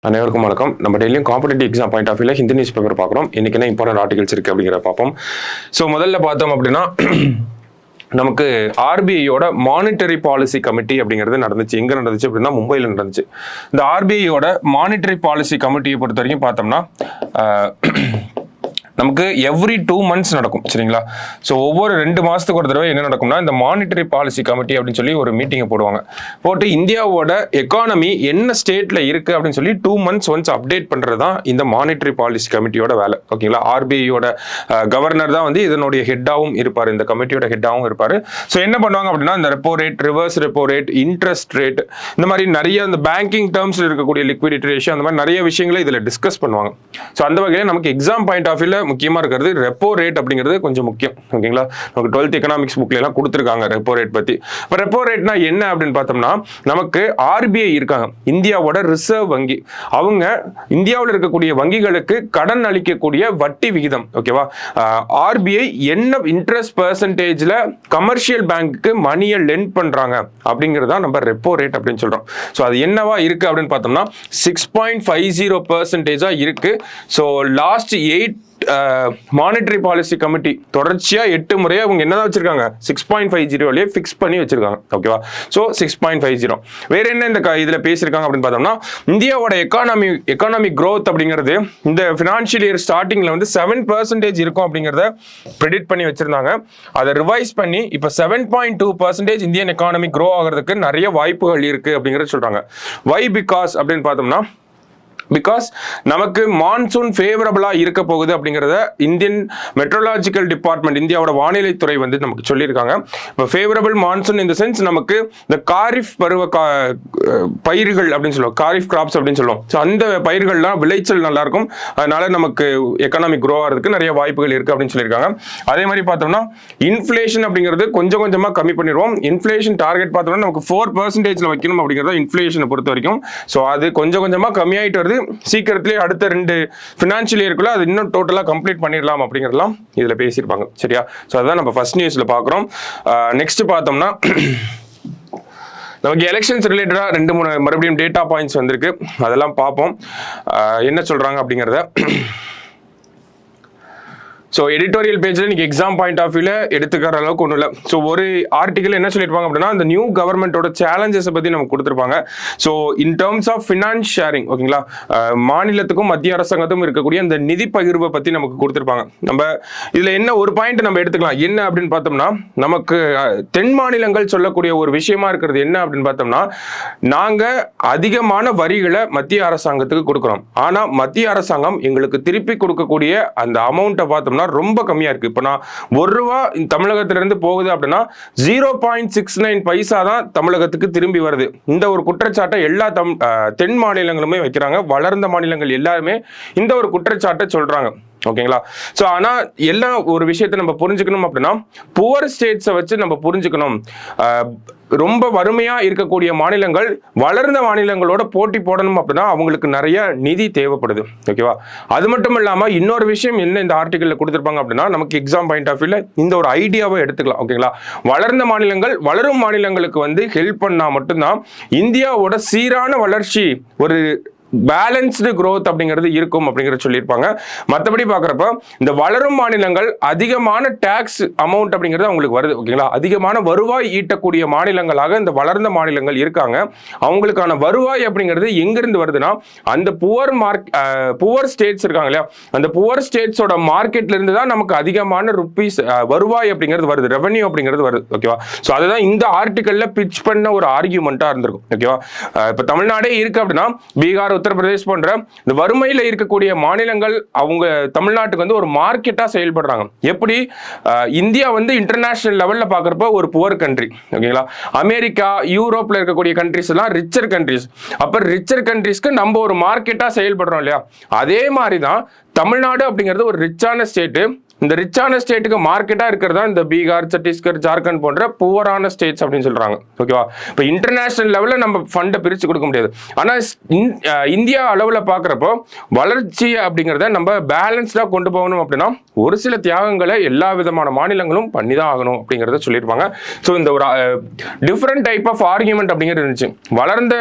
அனைவருக்கும் வணக்கம். நம்ம டெய்லியும் காம்படிட்டிவ் எக்ஸாம் பாயிண்ட் ஆஃப் வியூல ஹிந்தி நியூஸ் பேப்பர் பார்க்குறோம். இன்னைக்கு என்ன இம்பார்ட்டன்ட் ஆர்டிகல்ஸ் இருக்கு அப்படிங்கிற பார்ப்போம். ஸோ முதல்ல பார்த்தோம் அப்படின்னா நமக்கு ஆர்பிஐயோட மானிட்டரி பாலிசி கமிட்டி அப்படிங்கிறது நடந்துச்சு. எங்க நடந்துச்சு அப்படின்னா மும்பையில் நடந்துச்சு. இந்த ஆர்பிஐயோட மானிட்டரி பாலிசி கமிட்டியை பொறுத்த வரைக்கும் பார்த்தோம்னா நமக்கு எவ்ரி 2 months நடக்கும், சரிங்களா? ஸோ ஒவ்வொரு 2 மாதத்துக்கு ஒரு தடவை என்ன நடக்கும்னா இந்த மானிட்டரி பாலிசி கமிட்டி அப்படின்னு சொல்லி ஒரு மீட்டிங்கை போடுவாங்க. போட்டு இந்தியாவோட எக்கானமி என்ன ஸ்டேட்ல இருக்கு அப்படின்னு சொல்லி 2 months ஒன்ஸ் அப்டேட் பண்றது தான் இந்த மானிட்டரி பாலிசி கமிட்டியோட வேலை, ஓகேங்களா? ஆர்பிஐயோட கவர்னர் தான் வந்து இதனுடைய ஹெட்டாகவும் இருப்பார், இந்த கமிட்டியோட ஹெட்டாகவும் இருப்பார். ஸோ என்ன பண்ணுவாங்க அப்படின்னா இந்த repo rate, reverse repo rate, interest rate, இந்த மாதிரி நிறைய இந்த பேங்கிங் டேர்ம்ஸ்ல இருக்கக்கூடிய லிக்விடிட்டி ரேஷியோ, அந்த மாதிரி நிறைய விஷயங்களை இதில் டிஸ்கஸ் பண்ணுவாங்க. ஸோ அந்த வகையில் நமக்கு எக்ஸாம் பாயிண்ட் ஆஃப் வியூல முக்கியமா இருக்கிறது ரெப்போ ரேட் அப்படிங்கிறது கொஞ்சம் முக்கியம், ஓகேங்களா? நமக்கு 12th எக்கனாமிக்ஸ் புக்ல எல்லாம் கொடுத்துருக்காங்க ரெப்போ ரேட் பத்தி. இப்போ ரெப்போ ரேட்னா என்ன அப்படின்னு பார்த்தோம்னா நமக்கு ஆர்பிஐ இருக்காங்க, இந்தியாவோட ரிசர்வ் வங்கி. அவங்க இந்தியாவில் இருக்கக்கூடிய வங்கிகளுக்கு கடன் அளிக்கக்கூடிய வட்டி விகிதம், ஓகேவா? ஆர்பிஐ என்ன இன்ட்ரெஸ்ட் பெர்சன்டேஜ்ல கமர்ஷியல் பேங்க்கு மணியை லெண்ட் பண்றாங்க அப்படிங்கிறதா நம்ம ரெப்போ ரேட் அப்படின்னு சொல்றோம். ஸோ அது என்னவா இருக்கு அப்படின்னு பார்த்தோம்னா 6.50% இருக்கு. So last 8 monetary policy committee தொடர்ச்சியா 8 முறையா அவங்க என்னதான் வச்சிருக்காங்க 6.50 ஃபிக்ஸ் பண்ணி வச்சிருக்காங்க, ஓகேவா? ஸோ 6.50 வேற என்ன இந்த இதுல பேசியிருக்காங்க அப்படின்னு பார்த்தோம்னா இந்தியாவோட எக்கானமி growth அப்படிங்கிறது இந்த ஃபினான்ஷியல் இயர் ஸ்டார்டிங்ல வந்து 7% இருக்கும் அப்படிங்கிறத ப்ரெடிக்ட் பண்ணி வச்சிருந்தாங்க. அதை ரிவைஸ் பண்ணி இப்போ 7.2% இந்தியன் எக்கானமி க்ரோ ஆகிறதுக்கு நிறைய வாய்ப்புகள் இருக்கு அப்படிங்கிறத சொல்றாங்க. வை பிகாஸ் அப்படின்னு பார்த்தோம்னா பிகாஸ் நமக்கு மான்சூன் ஃபேவரபிளா இருக்க போகுது அப்படிங்கிறத இந்தியன் மெட்ரோலாஜிக்கல் டிபார்ட்மெண்ட், இந்தியாவோட வானிலை துறை வந்து நமக்கு சொல்லியிருக்காங்க. இப்போ ஃபேவரபிள் மான்சூன் இந்த சென்ஸ் நமக்கு இந்த காரிஃப் பருவ பயிர்கள் அப்படின்னு சொல்லுவோம், காரிஃப் கிராப்ஸ் அப்படின்னு சொல்லுவோம். ஸோ அந்த பயிர்கள்லாம் விளைச்சல் நல்லா இருக்கும், அதனால நமக்கு எக்கனாமிக் க்ரோ ஆகிறதுக்கு நிறைய வாய்ப்புகள் இருக்கு அப்படின்னு சொல்லியிருக்காங்க. அதே மாதிரி பார்த்தோம்னா இன்ஃப்ளேஷன் அப்படிங்கிறது கொஞ்சம் கொஞ்சமாக கம்மி பண்ணிடுவோம். இன்ஃப்ளேஷன் டார்கெட் பார்த்தோம்னா நமக்கு 4% வைக்கணும் அப்படிங்கிறத இன்ஃப்ளேஷனை பொறுத்த வரைக்கும். ஸோ அது கொஞ்சம் கொஞ்சமாக கம்மியாயிட்டு வருது. சீக்கிரத்திலே அடுத்த 2 ஃபினான்ஷியல் இயர்க்குள்ள அது இன்னும் டோட்டலா கம்ப்ளீட் பண்ணிடலாம் அப்படிங்கிறதெல்லாம் இதுல பேசியிருப்பாங்க, சரியா? ஸோ அதான் நம்ம ஃபர்ஸ்ட் நியூஸ்ல பார்க்குறோம். நெக்ஸ்ட் பார்த்தோம்னா நமக்கு எலெக்ஷன்ஸ் ரிலேட்டடா 2-3 மறுபடியும் டேட்டா பாயிண்ட்ஸ் வந்திருக்கு, அதெல்லாம் பார்ப்போம் என்ன சொல்றாங்க அப்படிங்கிறத. ஸோ எடிட்டோரியல் பேஜில் இன்னைக்கு எக்ஸாம் பாயிண்ட் ஆஃப் வியூல எடுத்துக்கிற அளவுக்கு ஒன்றும் இல்லை. ஸோ ஒரு ஆர்டிகல் என்ன சொல்லியிருப்பாங்க அப்படின்னா இந்த நியூ கவர்மெண்ட்டோட சேலஞ்சஸை பற்றி நமக்கு கொடுத்துருப்பாங்க. So in terms of finance sharing, ஓகேங்களா, மாநிலத்துக்கும் மத்திய அரசாங்கத்துக்கும் இருக்கக்கூடிய அந்த நிதி பகிர்வை பற்றி நமக்கு கொடுத்துருப்பாங்க. நம்ம இதில் என்ன ஒரு பாயிண்ட் நம்ம எடுத்துக்கலாம், என்ன அப்படின்னு பார்த்தோம்னா நமக்கு தென் மாநிலங்கள் சொல்லக்கூடிய ஒரு விஷயமா இருக்கிறது என்ன அப்படின்னு பார்த்தோம்னா நாங்கள் அதிகமான வரிகளை மத்திய அரசாங்கத்துக்கு கொடுக்குறோம், ஆனால் மத்திய அரசாங்கம் எங்களுக்கு திருப்பி கொடுக்கக்கூடிய அந்த அமௌண்ட்டை பார்த்தோம்னா ரொம்ப கம்மியா இருக்கு. இப்ப நான் ₹1 தமிழகத்திலிருந்து போகுது அப்படின்னா 0.69 பைசா தான் தமிழகத்துக்கு திரும்பி வருது. இந்த ஒரு குற்றச்சாட்டை எல்லா தென் மாநிலங்களுமே வைக்கிறாங்க. வளர்ந்த மாநிலங்கள் எல்லாருமே இந்த ஒரு குற்றச்சாட்டை சொல்றாங்க, ஓகேங்களா? ஸோ ஆனால் எல்லாம் ஒரு விஷயத்தை நம்ம புரிஞ்சுக்கணும் அப்படின்னா புவர் ஸ்டேட்ஸை வச்சு நம்ம புரிஞ்சுக்கணும். ரொம்ப வறுமையா இருக்கக்கூடிய மாநிலங்கள் வளர்ந்த மாநிலங்களோட போட்டி போடணும் அப்படின்னா அவங்களுக்கு நிறைய நிதி தேவைப்படுது, ஓகேவா? அது மட்டும் இல்லாம இன்னொரு விஷயம் என்ன இந்த ஆர்டிகல்ல கொடுத்துருப்பாங்க அப்படின்னா நமக்கு எக்ஸாம் பாயிண்ட் ஆஃப் வியூல இந்த ஒரு ஐடியாவை எடுத்துக்கலாம், ஓகேங்களா? வளர்ந்த மாநிலங்கள் வளரும் மாநிலங்களுக்கு வந்து ஹெல்ப் பண்ணா மட்டும்தான் இந்தியாவோட சீரான வளர்ச்சி, ஒரு பேலன்ஸ்டு growth அப்படிங்கிறது இருக்கும் அப்படிங்கிறத சொல்லியிருப்பாங்க. மற்றபடி பார்க்குறப்ப இந்த வளரும் மாநிலங்கள் அதிகமான டேக்ஸ் அமௌண்ட் அப்படிங்கிறது அவங்களுக்கு வருது, ஓகேங்களா? அதிகமான வருவாய் ஈட்டக்கூடிய மாநிலங்களாக இந்த வளர்ந்த மாநிலங்கள் இருக்காங்க. அவங்களுக்கான வருவாய் அப்படிங்கிறது எங்கிருந்து வருதுன்னா அந்த புவர் ஸ்டேட்ஸ் இருக்காங்க இல்லையா, அந்த புவர் ஸ்டேட்ஸோட மார்க்கெட்ல இருந்து தான் நமக்கு அதிகமான ருப்பீஸ் வருவாய் அப்படிங்கிறது வருது, ரெவன்யூ அப்படிங்கிறது வருது, ஓகேவா? ஸோ அதுதான் இந்த ஆர்டிகல்ல பிட்ச் பண்ண ஒரு ஆர்கியூமெண்டா இருந்திருக்கும், ஓகேவா? இப்போ தமிழ்நாடே இருக்கு அப்படின்னா பீகார், உத்தரப்பிரதேஷ் போன்ற இந்த வறுமையில இருக்கக்கூடிய மாநிலங்கள் அவங்க தமிழ்நாட்டுக்கு வந்து ஒரு மார்க்கெட்டா செயல்படுறாங்க. எப்படி இந்தியா வந்து இன்டர்நேஷனல் லெவல்ல பாக்குறப்ப ஒரு புவர் கண்ட்ரி, ஓகேங்களா? அமெரிக்கா, யூரோப்ல இருக்கக்கூடிய கண்ட்ரிஸ் எல்லாம் ரிச்சர் கண்ட்ரிஸ். அப்ப ரிச்சர் கண்ட்ரிஸ்க்கு நம்ம ஒரு மார்க்கெட்டா செயல்படுறோம் இல்லையா? அதே மாதிரிதான் தமிழ்நாடு அப்படிங்கிறது ஒரு ரிச்சான ஸ்டேட். இந்த ரிச்சான ஸ்டேட்டுக்கு மார்க்கெட்டா இருக்கிறதா இந்த பீகார், சத்தீஸ்கர், ஜார்க்கண்ட் போன்ற புவரான ஸ்டேட்ஸ் அப்படின்னு சொல்றாங்க, ஓகேவா? இப்போ இன்டர்நேஷனல் லெவல்ல நம்ம ஃபண்டை பிரிச்சு கொடுக்க முடியாது. ஆனா இந்தியா அளவுல பாக்குறப்போ வளர்ச்சி அப்படிங்கிறத நம்ம பேலன்ஸ்டா கொண்டு போகணும் அப்படின்னா ஒரு சில தியாகங்களை எல்லா விதமான மாநிலங்களும் பண்ணிதான் ஆகணும் அப்படிங்கிறத சொல்லியிருப்பாங்க. ஸோ இந்த ஒரு டிஃப்ரெண்ட் டைப் ஆஃப் ஆர்கியூமெண்ட் அப்படிங்கிறது இருந்துச்சு. வளர்ந்த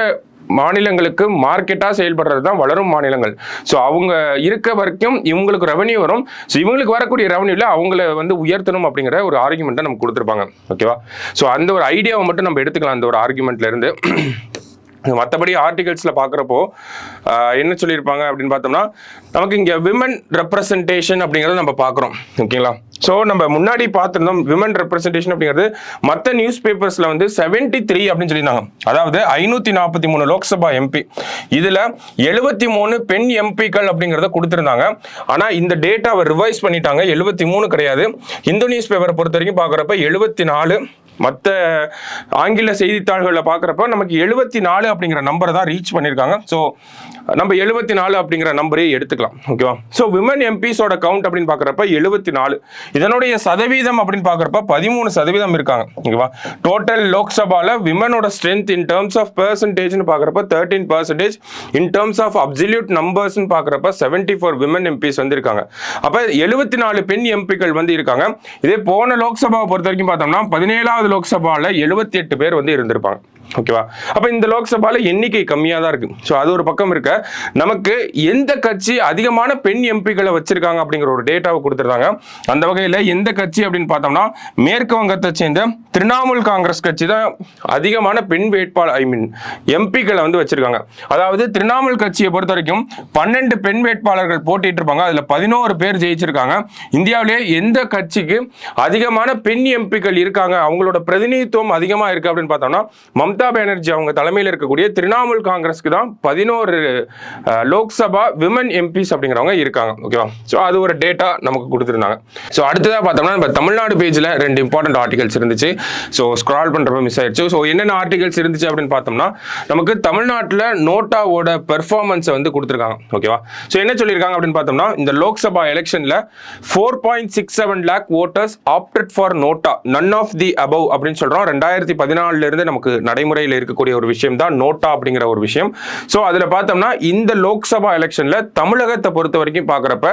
மாநிலங்களுக்கு மார்க்கெட்டா செயல்படுறது தான் வளரும் மாநிலங்கள். ஸோ அவங்க இருக்க வரைக்கும் இவங்களுக்கு ரெவன்யூ வரும். ஸோ இவங்களுக்கு வரக்கூடிய ரெவன்யூல அவங்கள வந்து உயர்த்தணும் அப்படிங்கிற ஒரு ஆர்குமெண்ட்டை நமக்கு கொடுத்துருப்பாங்க. ஓகேவா? ஸோ அந்த ஒரு ஐடியாவை மட்டும் நம்ம எடுத்துக்கலாம் அந்த ஒரு ஆர்குமெண்ட்ல இருந்து. மற்றபடி ஆர்டிகல்ஸில் பார்க்குறப்போ என்ன சொல்லியிருப்பாங்க அப்படின்னு பார்த்தோம்னா, நமக்கு இங்கே விமன் ரெப்ரசன்டேஷன் அப்படிங்கிறத நம்ம பார்க்குறோம். ஓகேங்களா? ஸோ நம்ம முன்னாடி பார்த்துருந்தோம் விமன் ரெப்ரசன்டேஷன் அப்படிங்கிறது மற்ற நியூஸ் பேப்பர்ஸில் வந்து 73 அப்படின்னு சொல்லியிருந்தாங்க. அதாவது 543 லோக்சபா எம்பி, இதில் 73 பெண் எம்பிக்கள் அப்படிங்கிறத கொடுத்துருந்தாங்க. ஆனால் இந்த டேட்டாவை ரிவைஸ் பண்ணிட்டாங்க, 73 கிடையாது. இந்து நியூஸ் பேப்பரை பொறுத்த வரைக்கும் பார்க்குறப்ப 74, மற்ற ஆங்கில செய்தித்தாள்களில் பார்க்குறப்ப நமக்கு 74 அப்படிங்கிற நம்பரை தான் ரீச் பண்ணியிருக்காங்க. ஸோ நம்ம 74 அப்படிங்கிற நம்பரே எடுத்துக்கலாம். ஓகேவா? ஸோ விமன் எம்பிஸோட கவுண்ட் அப்படின்னு பார்க்குறப்ப 74. இதனுடைய சதவீதம் அப்படின்னு பார்க்குறப்ப 13% இருக்காங்க. ஓகேவா? டோட்டல் லோக்சபாவில் விமனோட ஸ்ட்ரென்த் இன் டேர்ம்ஸ் ஆஃப் பெர்சன்டேஜ்னு பார்க்குறப்ப 13%, இன் டேர்ம்ஸ் ஆஃப் அப்சல்யூட் நம்பர்ஸ்னு பார்க்குறப்ப 74 விமன் எம்பிஸ் வந்து இருக்காங்க. அப்போ 74 பெண் எம்பிக்கள் வந்து இருக்காங்க. இதே போன லோக்சபாவை பொறுத்த வரைக்கும் பார்த்தோம்னா 17வது லோக்சபாவில் 78 பேர் வந்து இருந்திருப்பாங்க. ஓகேவா? அப்ப இந்த லோக்சபால எண்ணிக்கை கம்மியா தான் இருக்கு. ஸோ அது ஒரு பக்கம் இருக்க, நமக்கு எந்த கட்சி அதிகமான பெண் எம்பிக்களை வச்சிருக்காங்க அப்படிங்கிற ஒரு டேட்டாவை கொடுத்துருக்காங்க. அந்த வகையில் எந்த கட்சி அப்படின்னு பார்த்தோம்னா, மேற்கு வங்கத்தை சேர்ந்த திரிணாமுல் காங்கிரஸ் கட்சி தான் அதிகமான பெண் வேட்பாளர் எம்பிக்களை வந்து வச்சிருக்காங்க. அதாவது திரிணாமுல் கட்சியை பொறுத்த வரைக்கும் 12 பெண் வேட்பாளர்கள் போட்டிட்டு இருப்பாங்க. அதுல 11 பேர் ஜெயிச்சிருக்காங்க. இந்தியாவிலேயே எந்த கட்சிக்கு அதிகமான பெண் எம்பிக்கள் இருக்காங்க, அவங்களோட பிரதிநிதித்துவம் அதிகமா இருக்கு அப்படின்னு பார்த்தோம்னா, மம்தா பானர்ஜி அவங்க தலைமையில் இருக்கக்கூடிய திரிணாமுல் காங்கிரஸ்க்கு தான் 11 லோக்சபா விமன் எம்பிஸ் அப்படிங்கிறவங்க இருக்காங்க. ஓகேவா? ஸோ அது ஒரு டேட்டா நமக்கு கொடுத்துருந்தாங்க. ஸோ அடுத்ததாக பார்த்தோம்னா நம்ம தமிழ்நாடு பேஜில் 2 இம்பார்ட்டன்ட் ஆர்டிகல்ஸ் இருந்துச்சு. ஸோ ஸ்க்ரால் பண்ணுறப்ப மிஸ் ஆயிடுச்சு. ஸோ என்னென்ன ஆர்டிகல்ஸ் இருந்துச்சு அப்படின்னு பார்த்தோம்னா, நமக்கு தமிழ்நாட்டில் நோட்டாவோட பெர்ஃபார்மன்ஸை வந்து கொடுத்துருக்காங்க. ஓகேவா? ஸோ என்ன சொல்லியிருக்காங்க அப்படின்னு பார்த்தோம்னா, இந்த லோக்சபா எலெக்ஷனில் 4.67 lakh voters opted for NOTA, none of the above அப்படின்னு சொல்கிறோம். 2014 இருந்து நமக்கு நடைமுறையில் இருக்கக்கூடிய ஒரு விஷயம் தான் நோட்டா அப்படிங்கிற ஒரு விஷயம். ஸோ அதில் பார்த்தோம்னா இந்த லோக்சபா எலெக்ஷன்ல தமிழகத்தை பொறுத்த வரைக்கும் பார்க்குறப்ப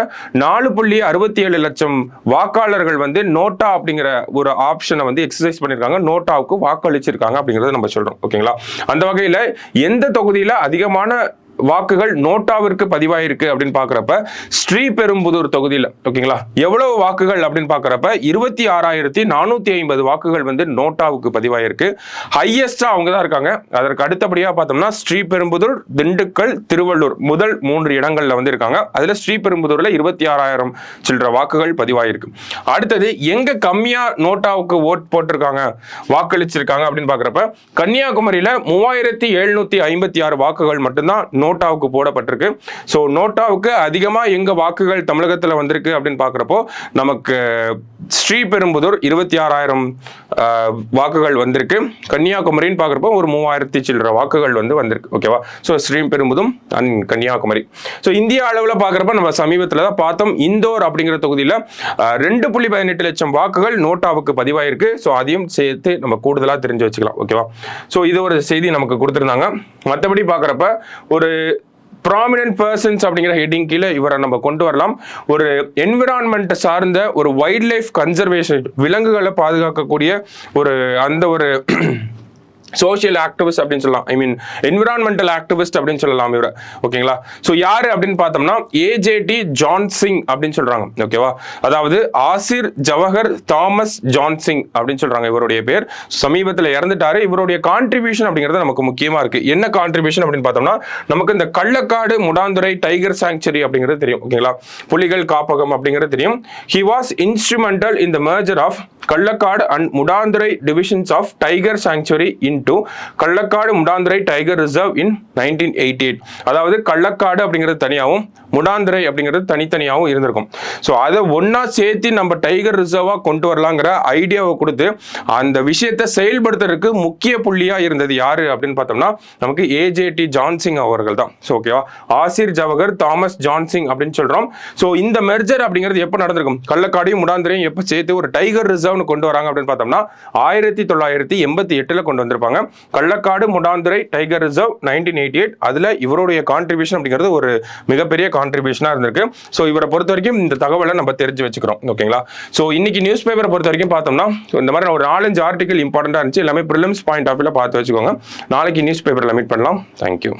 4.67 லட்சம் வாக்காளர்கள் வந்து நோட்டா அப்படிங்கிற ஒரு ஆப்ஷனை வந்து எக்ஸசைஸ் பண்ணியிருக்காங்க, நோட்டாவுக்கு வாக்களிச்சிருக்காங்க அப்படிங்கிறத நம்ம சொல்றோம். ஓகேங்களா? அந்த வகையில் எந்த தொகுதியில் அதிகமான வாக்குகள் நோட்டாவிற்கு பதிவாயிருக்கு அப்படின்னு பாக்குறப்ப ஸ்ரீபெரும்புதூர் தொகுதியில் ஓகேங்களா எவ்வளவு வாக்குகள் அப்படின்னு பாக்குறப்ப 26,450 வாக்குகள் வந்து நோட்டாவுக்கு பதிவாயிருக்கு. ஹையஸ்டா அவங்க தான் இருக்காங்க. அதற்கு அடுத்தபடியா பார்த்தோம்னா ஸ்ரீபெரும்புதூர், திண்டுக்கல், திருவள்ளூர் முதல் 3 இடங்கள்ல வந்து இருக்காங்க. அதுல ஸ்ரீபெரும்புதூர்ல 26,000 சில்லற வாக்குகள் பதிவாயிருக்கு. அடுத்தது எங்க கம்மியா நோட்டாவுக்கு ஓட் போட்டிருக்காங்க, வாக்களிச்சிருக்காங்க அப்படின்னு பாக்குறப்ப கன்னியாகுமரியில 3,756 வாக்குகள் மட்டும்தான் நோட்டாவுக்கு போடப்பட்டிருக்கு. ஸோ நோட்டாவுக்கு அதிகமாக எங்க வாக்குகள் தமிழகத்தில் வந்திருக்கு அப்படின்னு பார்க்குறப்போ நமக்கு ஸ்ரீபெரும்புதூர் 26,000 வாக்குகள் வந்திருக்கு. கன்னியாகுமரின்னு பார்க்குறப்போ ஒரு 3,000 சில்லற வாக்குகள் வந்து வந்திருக்கு. ஓகேவா? So Sriperumbudur and Kanyakumari. So இந்திய அளவில் பார்க்குறப்ப நம்ம சமீபத்தில் தான் பார்த்தோம், இந்தோர் அப்படிங்கிற தொகுதியில் 2.18 லட்சம் வாக்குகள் நோட்டாவுக்கு பதிவாயிருக்கு. ஸோ அதையும் சேர்த்து நம்ம கூடுதலாக தெரிஞ்சு வச்சுக்கலாம். ஓகேவா? ஸோ இது ஒரு செய்தி நமக்கு கொடுத்துருந்தாங்க. மற்றபடி பார்க்குறப்ப ஒரு ப்ராமினன்ட் பர்சன்ஸ் அப்படிங்கிற ஹெட்டிங் கீழே இவரை நம்ம கொண்டு வரலாம். ஒரு என்விரான்மெண்ட் சார்ந்த ஒரு வைல்ட் லைஃப் கன்சர்வேஷன், விலங்குகளை பாதுகாக்கக்கூடிய ஒரு அந்த ஒரு சோஷியல் ஆக்டிவிஸ்ட் அப்படின்னு சொல்லலாம். ஐ மீன் என்விரான்மெண்டல் ஆக்டிவிஸ்ட் அப்படின்னு சொல்லலாம் இவரை. ஓகேங்களா? ஸோ யாரு அப்படின்னு பார்த்தோம்னா ஏஜேடி ஜான் சிங் அப்படின்னு சொல்றாங்க. ஓகேவா? அதாவது ஆசிர் ஜவஹர் தாமஸ் ஜான் சிங் அப்படின்னு சொல்றாங்க இவருடைய பேர். சமீபத்தில் இறந்துட்டாரு. இவருடைய கான்ட்ரிபியூஷன் அப்படிங்கிறது நமக்கு முக்கியமா இருக்கு. என்ன கான்ட்ரிபியூஷன் அப்படின்னு பார்த்தோம்னா, நமக்கு இந்த கள்ளக்காடு முடாந்துறை டைகர் சாங்சுரி அப்படிங்கிறது தெரியும். ஓகேங்களா? புலிகள் காப்பகம் அப்படிங்கிறது தெரியும். He was instrumental in the merger of Kalakkad and Mundanthurai divisions of tiger sanctuary into Kalakkad Mundanthurai tiger reserve in 1988. அதாவது கள்ளக்காடு அப்படிங்கிறது தனியாகவும் முடாந்துறை அப்படிங்கிறது தனித்தனியாகவும் இருந்திருக்கும். ஸோ அதை ஒன்னா சேர்த்து நம்ம டைகர் ரிசர்வா கொண்டு வரலாங்கிற ஐடியாவை கொடுத்து அந்த விஷயத்தை செயல்படுத்துறதுக்கு முக்கிய புள்ளியா இருந்தது யாரு அப்படின்னு பார்த்தோம்னா நமக்கு ஏஜேடி ஜான்சிங் அவர்கள் தான். ஸோ ஓகேவா? ஆசிர் ஜவஹர் தாமஸ் ஜான்சிங் அப்படின்னு சொல்றோம். ஸோ இந்த மெர்ஜர் அப்படிங்கிறது எப்போ நடந்திருக்கும், கள்ளக்காடையும் முடாந்துறையும் எப்போ சேர்த்து ஒரு டைகர் ரிசர்வ்னு கொண்டு வராங்க அப்படின்னு பார்த்தோம்னா 1988 கொண்டு வந்திருப்பாங்க. கொடுத்துருப்பாங்க. கள்ளக்காடு முடாந்துறை டைகர் ரிசர்வ் 1988, அதுல இவருடைய கான்ட்ரிபியூஷன் அப்படிங்கிறது ஒரு மிகப்பெரிய கான்ட்ரிபியூஷனா இருந்திருக்கு. ஸோ இவரை பொறுத்த வரைக்கும் இந்த தகவலை நம்ம தெரிஞ்சு வச்சுக்கிறோம். ஓகேங்களா? ஸோ இன்னைக்கு நியூஸ் பேப்பரை பொறுத்த வரைக்கும் பார்த்தோம்னா இந்த மாதிரி ஒரு 4-5 ஆர்டிகல் இம்பார்ட்டண்டா இருந்துச்சு. எல்லாமே ப்ரிலிம்ஸ் பாயிண்ட் ஆஃப் வியூல பார்த்து வச்சுக்கோங்க. நாளைக்கு நியூஸ் பேப்பர்ல மீட் பண்ணலாம். தேங்க்யூ.